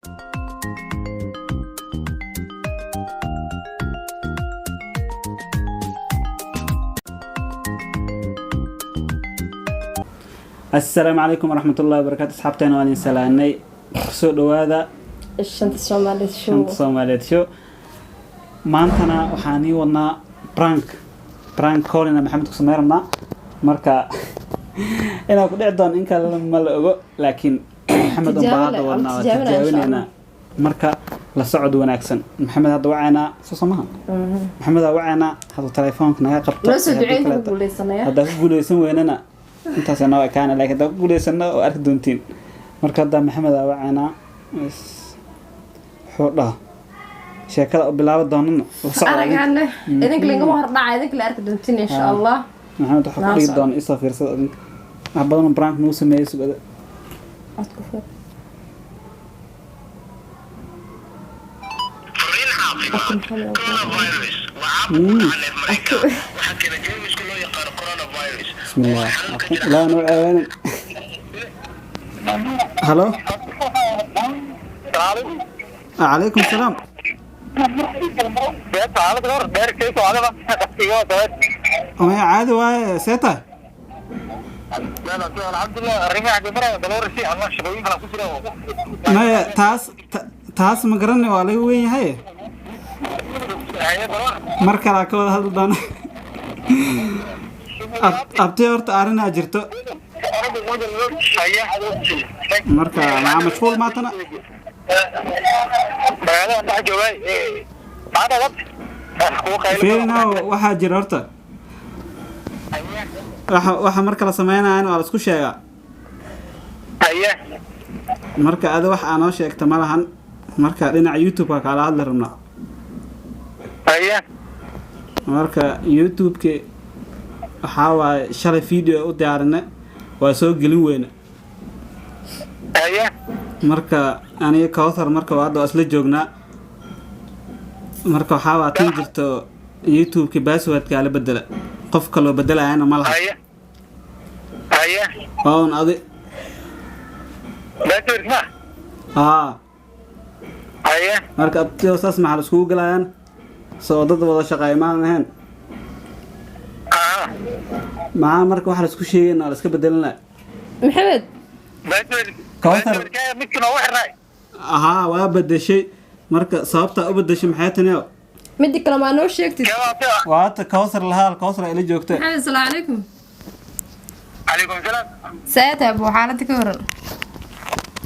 السلام عليكم ورحمة الله وبركاته. أصحابتنا وأنا سلامي سو هذا الشنطة الصومالية شو شنطة الصومالية شو ما أنتنا وحاني ونا برانك كولنا محمد كسميرنا مركا أنا أقول عدون إنك لما لقوا لكن محمد بعض ونا تجاوبنا مركا لصعد وناكسن محمد هذا وعنا سوسمها محمد هذا وعنا هذا تليفونك نيا قبط لا سدعين تقول لي سنة هذا يقول يسوي ويننا أنت سنة كان لكن تقول سنة وأرك دونتين مركز ده محمد وعنا حوله شكله بلاود دوننا أنا كان إذنك اللي جمهور ضاع إذنك اللي أرك دونتين إن شاء الله محمد حقولي دون إصافير صدق عبارة برانك موسم ميس بدأ أتكفر كورونا فيروس وعابوا عن أمريكا وحكي جيمس كله يقال كورونا فيروس بسم الله لا نوع وين هلو عليكم السلام وهي عادي وهي سيتا لا الحمد لله الرمي حق مرة دلور شيء الله شبابين خلاص كده ما تاس مقرني ولا وين هي marka la ka wada hadal doona abtay horta arina jirto marka ma mashquul maatana fiirina waxa jira horta waxa marka la sameeynayo waa la isku sheegaa marka aad wax aan oo sheegto ma lahan marka dhinaca YouTube ka kala hadla rabnaa marka YouTube-ke waxa waa shalay video u diyaarinay waa soo gelin weyna marka aniga Kawthar marka waa isla joognaa marka waxa waa tan jirto YouTube-ke password-ka la bedela qofka loo bedelayna ma laha oo adi password ma marka abtiyo saas ma la isku galayaan soo dad wada shaqeey ma ahayn ما مرك واحد اسكو شيء إنه اسكو بدلنا محمد كوثر ممكن واحد راي وابد شيء مرك صابته أبد شيء محياتنا مدي كلام أنا وش يكتب وات كوثر لها الكوثر اللي جوكته محمد السلام عليكم عليكم السلام ساعتها أبو حالتك ورن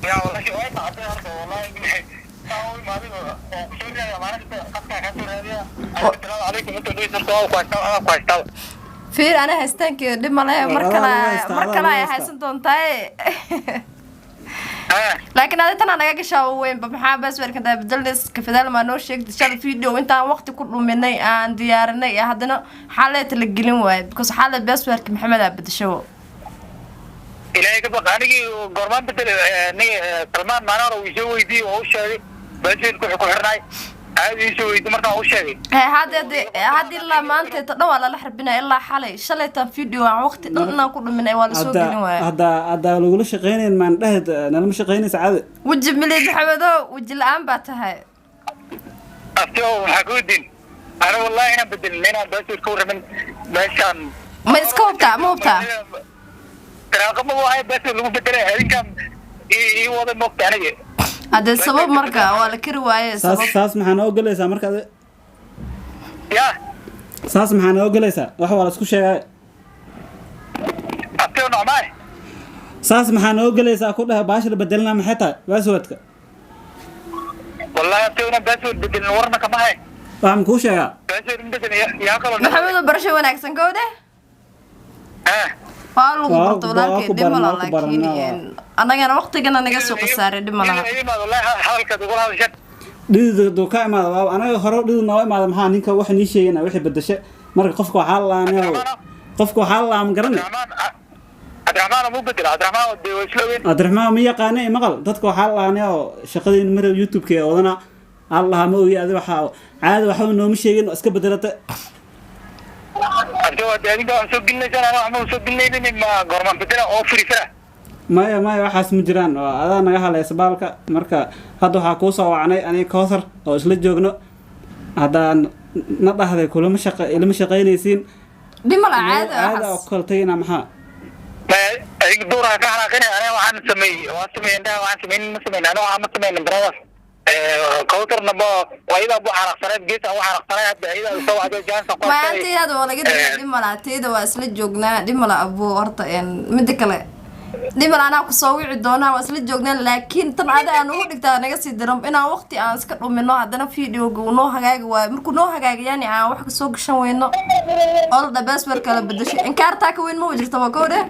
يا والله شو وايد عطيه والله فير أنا هستنك دم الله مركلا حسن تونتاي لكن هذا تنا نجاك شاوين بمحا بس ورك ده بدلس كفدال ما نوشك تشال فيديو وانت وقت كله مني عن ديارنا يا هذنا حالة الجلين وايد بكوس حالة بس ورك محمد عبد الشو إلهي كبر أنا كي قربان بدل ني كلمان معنا لو يسوي دي وهوش هذي بس يكون حرناي هذا يسوي دي مرة وهوش هذي هذه الله ما أنت تدور على حربنا إلا حالي شلت فيديو عن وقت أنا كل من أول سوق هذا لو قلنا شقينين ما نهد أنا مش شقينين سعادة وجب ملي محمد وجب الآن باتها أفتو حقودين أنا والله أنا بدل لنا بس يكون من بس ما يسكوبتا مو بتا رقم واحد بس اللي مبتدئ هذه كم وضع مقتنع هذا السبب مركا ولا كرواية سبب ساس محنا وقليسا مركا يا ساس محنا وقليسا وحوال اسكو شيء أبتو نعماي ساس محنا وقليسا كلها باشر بدلنا محيطها باسودك والله أبتو بس بدل ورنا كما هي فهم كوشة يا محمد برشا وناكسن كوده قالوا بطولات دم الله لكن أنا وقتي أنا جالس قصار دم الله والله حاول كده تقول هذا شيء دو كائما أنا خرج دو نوع ما لهم هانيك واحد نيشي أنا واحد بدش مرة قفكوا حالا أنا قفكوا حالا عم قرني عبد الرحمن مو بدل عبد الرحمن وسلوين عبد الرحمن مية قانع مقال تذكر حالا أنا شقدين مرة يوتيوب كي وأنا الله ما ويا ذي وحاو عاد وحاول إنه مش شيء أسكب بدلته أبتو يعني ده سوق الناس أنا عم سوق الناس ما قرمان بدل أو فري فرة maya waxaas ma jiraan oo adaa naga hadlaysa baalka marka hadda waxaa kuu soo wacnay aniga Kawthar oo isla joogno haddaan na dhahday ilama shaqaynaysiin dhimala caadi caada oo kaltayna maxaa ay duura ka xanaaqeen ana waxaan sameeyay ana waxaan sameeyay brothers Kawtharna ba wayda bu xanaaqsaneed gees aan xanaaqsanay hadda ayada soo wacday jaansa ma antiyaada waa laga dhigay dhimala teeda waa isla joognaa dhimala abu horta mid kale dhimala ana ku soo wici doonaa waa isla joognaa laakiin tan aad aan ugu dhigtaa naga sii diram inaan waqti aan iska dhumino hadana video-ga noo hagaagi waa markuu noo hagaagayaan aan wax ka soo gashan weyno oo la basbar kala bedesho in kaarta ka weyn ma jirto waa koode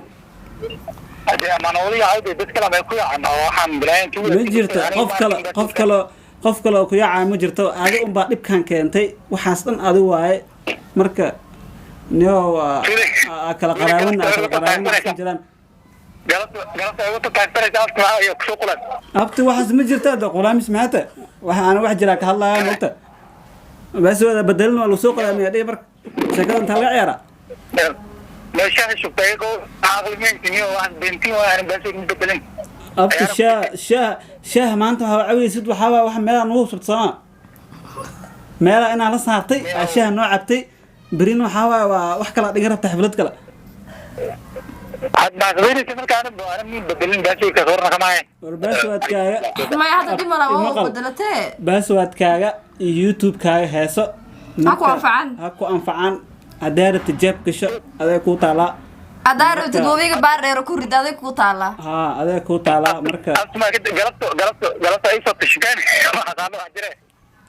hadii ma nooliya ayda dadka la ku yacaan oo waxaan bilayn ku ma jirto qof kale oo ku yacaan ma jirto aad un baa dhibkan keentay waxaas dhan adigu waaye marka niyo kala qaraaban jiraan galabta ay wata taagtaraysa afka iyo ku qulan abti waxaas ma jirto qolaamis maanta waxa aan wax jira ka hadlayaa maanta bas wada bedelno wala soo qalaamay dhig marka shaqadan taa la ciyaara ما شاهد شفتيكو عقل مين تنيو واحد بنتين واحد بس متبلين أبت شاه ما أنت عوي سد وحوا واحد مالا نوصل صنع مالا أنا على صارتي شاه نوع عبتي برين وحوا وحكى لا تقرب تحفلت كلا حد ما غيري كمان كان أنا مين بدلين بس كثورنا كمان بس وقت كاجا ما هذا دي مرة بدلته بس وقت كاجا يوتيوب كاجا هسه أكو أنفعان أدارة الجاب كشة هذا كوتالا أدارة تدوبيك بارير كوريد هذا كوتالا هذا كوتالا مركز أسمع كده قلبت أي صوت تشكان هذا أجره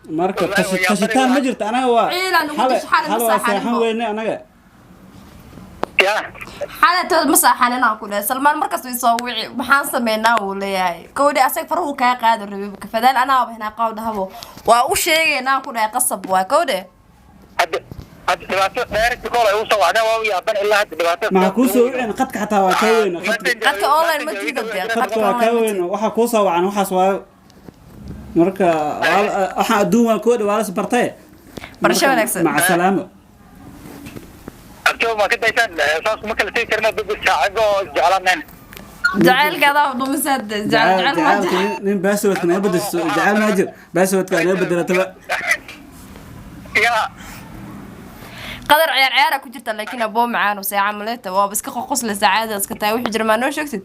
مركز كشتان ما جرت أنا هو حلا ساحن وين أنا يا حالة مساحة أنا أقول سلمان مركز يسوي محان سمينا ولا ياي كودي أسيك فروه كا قادر ربيبك فدان أنا وهنا قاعد هبو وأوشيء أنا أقول قصب وكودي ما كوسو أنا قد كحتى وكوين قد كأونلاين ما تجيب قد كوين وح كوسو عن وح سوا مركا أح دوما كود ولا سبرتاي مع السلامة أشوف ما كنت إنسان أساس ما كنت تكرنا بالساعة جعلنا جعل كذا ومسد جعل نين باسوت كنا يبدو جعل ماجر باسوت كنا يبدو تبع يا قدر عيار ku jirta laakiin abo macaan oo saaca maleta waa iska qoqos la saacada iska taa wixii jirmaan noo sheegtid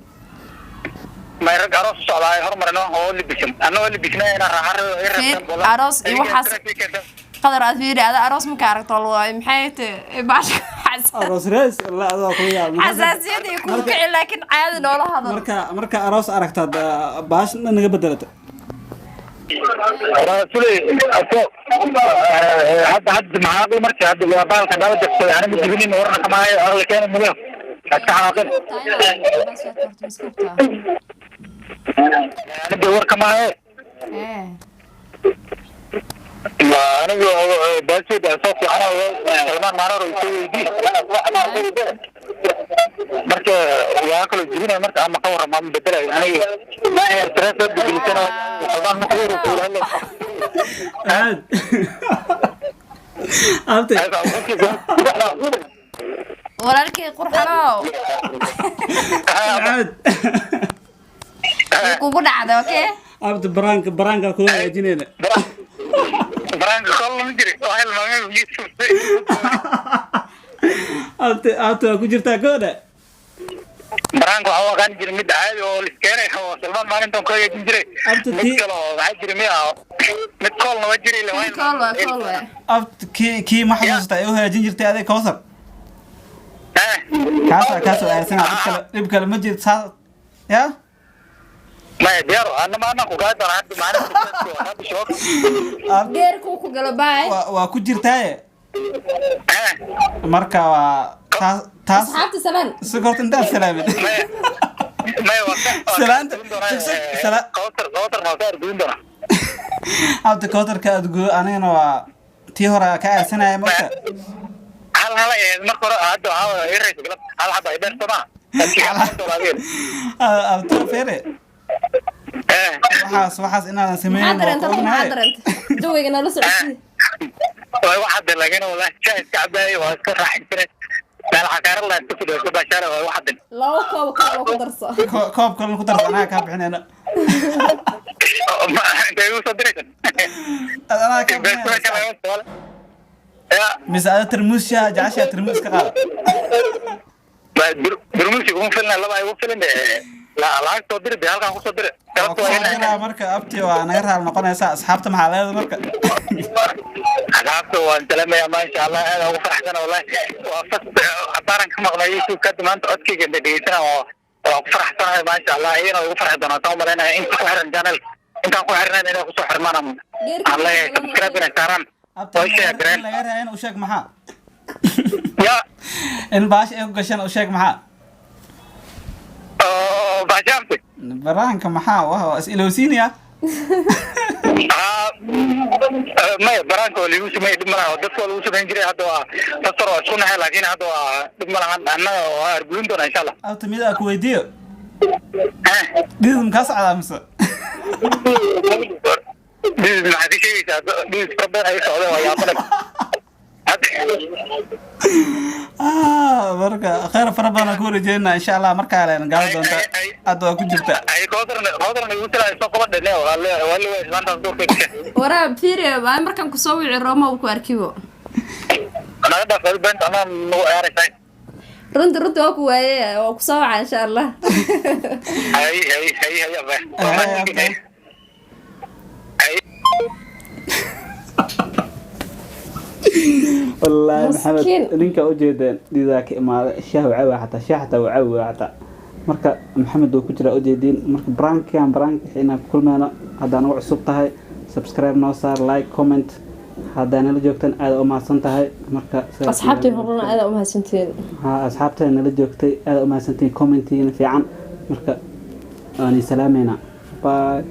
ma rag aroos socdaay hormarno oo libishan anoo libisnaa ina raaxar aroos iyo waxaas qadar aad fiiri aroos ma ka aragto waay maxay tahay baash aroos rees la adoo ku yaab xasaasiyada ku kicin laakiin caadi noola hadal marka aroos aragtad baash naga bedelata رسولي حد معاقل مركز حد بالك دابا انا متجبين ورنا كما اغلى كان مليون حتى عاقل انا بدور كما انا بس صوتي انا سلمان مارو يسوي marka waa kala jibina marka ama ka waran ma bedelay aniga ma stress bedelisan oo ma qoro kuulalo أنت walaalkii qurxanoo عاد kugu dhacday okay أنت برانك كل جنينة برانك كل ما جري وهل ما يجي أنت كجرت كودا برانك هو كان جري مد عادي والسكانة هو سلمان ما أنتم كوي جري مثله عجري مياه مثقال ما جري لوين كل أنت كي ما حسست أيوه جنجرت هذا كوثر كاسو أرسنال يبقى المجد صار يا ما يديرو أنا ما أنا قاعد أنا عندي معنا شوك geerku ku galo baay waa ku jirtaa marka taas asxaabta salaan sugort inta salaamid ما يوقف salaanta قوتر ما صار دوندنا abta kootarka adgu anigana waa tii hore ka aarsanaya marka هل marka hore hadda waxa ay reeyay galab hal haba ay beertama abta fere waxaas inaan sameeyo jawiga nala socodsi way waxa lagana walaah jaay ka cabaay waa iska raaxaysan meel xakaar la isku fido ku bashaar oo waxdan laba koob kale ku darso koob kale ku darso anaa kaa bixinayna ma intay u soo diraysan anaa kaa bixinayna mise ada tarmuusha jacasha tarmuus ka qaada برموشي ugu filan laba ay ugu filan lacag soo dir halkan ku soo dir marka abti waa naga raal noqonaysaa asxaabta maxaa leedahay marka asxaabta waan salaamaya ma insha Allah aad ugu faraxsan wallahi waa fas abaaran ka maqnay isu ka maanta codkayga dhageysana oo ku faraxsanahay ma insha Allah ayana ugu farxay doonaa taa malaynayaa inta ku xiran channel inta ku xiran inay ku soo xirmaan Allah ya subscribe ina saaran abti laga raayeen u sheeg maxaa ya in baash ay ku gashaan u sheeg maxaa baashaamti baraanka maxaa waa is ilowsiinaya maya baraanka oo lagu sameeyay dib malaha dadka lagu sameyn jiray hadda waa fasar oo isku nahay laakiin hadda waa dib malaha annaga waa argulin doona insha Allah abti mid ku weydiiyo dhidum ka socda mise dhidum ma hadii sheegaysaa dhidum problem ay socdo waa yaabada marka khayr fara badan ku wareejeyna insha Allah markaa leen gaalo doonta aad waa ku jirta ay qodran ugu talay soo qabadhe wala islaanta doorkeeda waraab fiiriyo baa markan ku soo wici Roma ku arkibo anaga dhafay bent ama noo ciyaarayay runta waa ku waaye oo ku soo waca insha Allah ay والله محمد ninka u jeedeen didaaka imaada shaahu cawa xataa shaahta waa cawa marka maxamed uu ku jira u jeedin marka brank ina kulmeena hadaan ugu cusub tahay subscribe noo saar like comment hadaan la joogtan aad u mahadsan tahay marka asxaabtii horena aad u mahadsantiin asxaabteena la joogtay aad u mahadsantiin commentiina fiican marka aan salaameena bye